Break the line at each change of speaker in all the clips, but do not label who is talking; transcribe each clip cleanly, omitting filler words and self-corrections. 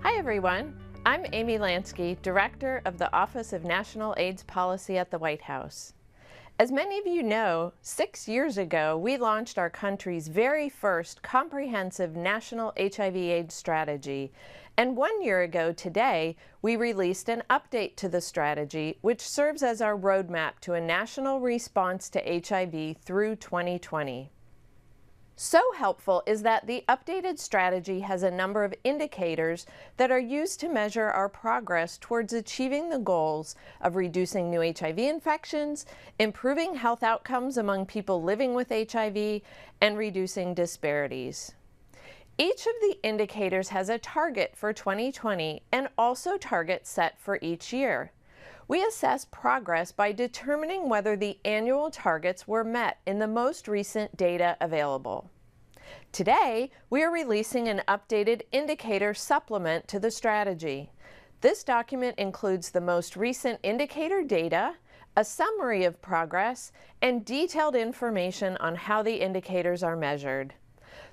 Hi everyone, I'm Amy Lansky, Director of the Office of National AIDS Policy at the White House. As many of you know, 6 years ago we launched our country's very first comprehensive national HIV/AIDS strategy, and 1 year ago today we released an update to the strategy which serves as our roadmap to a national response to HIV through 2020. So helpful is that the updated strategy has a number of indicators that are used to measure our progress towards achieving the goals of reducing new HIV infections, improving health outcomes among people living with HIV, and reducing disparities. Each of the indicators has a target for 2020 and also targets set for each year. We assess progress by determining whether the annual targets were met in the most recent data available. Today, we are releasing an updated indicator supplement to the strategy. This document includes the most recent indicator data, a summary of progress, and detailed information on how the indicators are measured.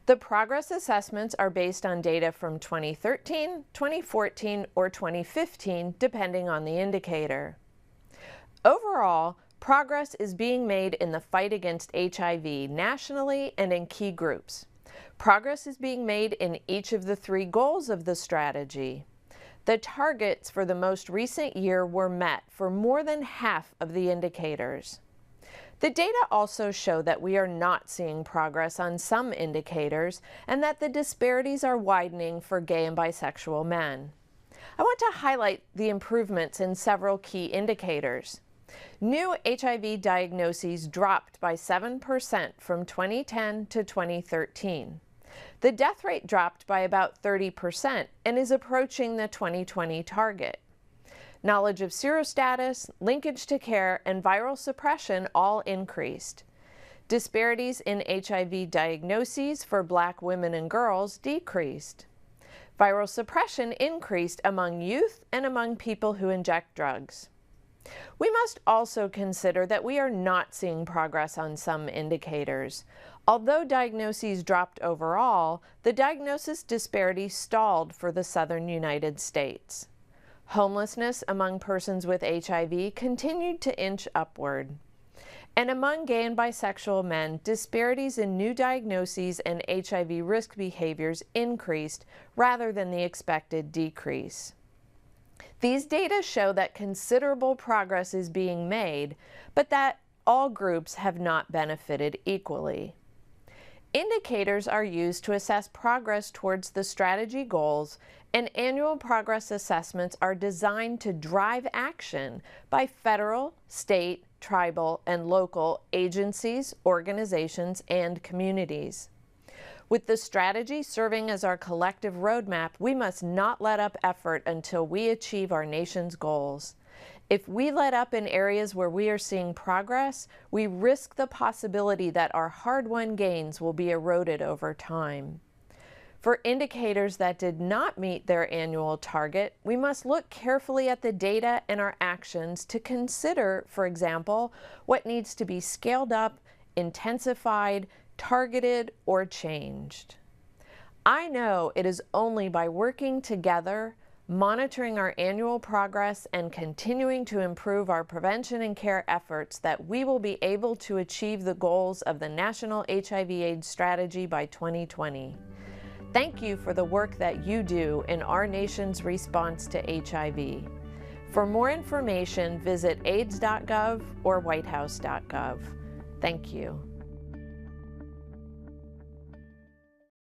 The progress assessments are based on data from 2013, 2014, or 2015, depending on the indicator. Overall, progress is being made in the fight against HIV nationally and in key groups. Progress is being made in each of the 3 goals of the strategy. The targets for the most recent year were met for more than half of the indicators. The data also show that we are not seeing progress on some indicators and that the disparities are widening for gay and bisexual men. I want to highlight the improvements in several key indicators. New HIV diagnoses dropped by 7% from 2010 to 2013. The death rate dropped by about 30% and is approaching the 2020 target. Knowledge of serostatus, linkage to care, and viral suppression all increased. Disparities in HIV diagnoses for Black women and girls decreased. Viral suppression increased among youth and among people who inject drugs. We must also consider that we are not seeing progress on some indicators. Although diagnoses dropped overall, the diagnosis disparity stalled for the southern United States. Homelessness among persons with HIV continued to inch upward. And among gay and bisexual men, disparities in new diagnoses and HIV risk behaviors increased rather than the expected decrease. These data show that considerable progress is being made, but that all groups have not benefited equally. Indicators are used to assess progress towards the strategy goals, and annual progress assessments are designed to drive action by federal, state, tribal, and local agencies, organizations, and communities. With the strategy serving as our collective roadmap, we must not let up effort until we achieve our nation's goals. If we let up in areas where we are seeing progress, we risk the possibility that our hard-won gains will be eroded over time. For indicators that did not meet their annual target, we must look carefully at the data and our actions to consider, for example, what needs to be scaled up, intensified, targeted, or changed. I know it is only by working together, monitoring our annual progress, and continuing to improve our prevention and care efforts that we will be able to achieve the goals of the National HIV/AIDS Strategy by 2020. Thank you for the work that you do in our nation's response to HIV. For more information, visit AIDS.gov or whitehouse.gov. Thank you.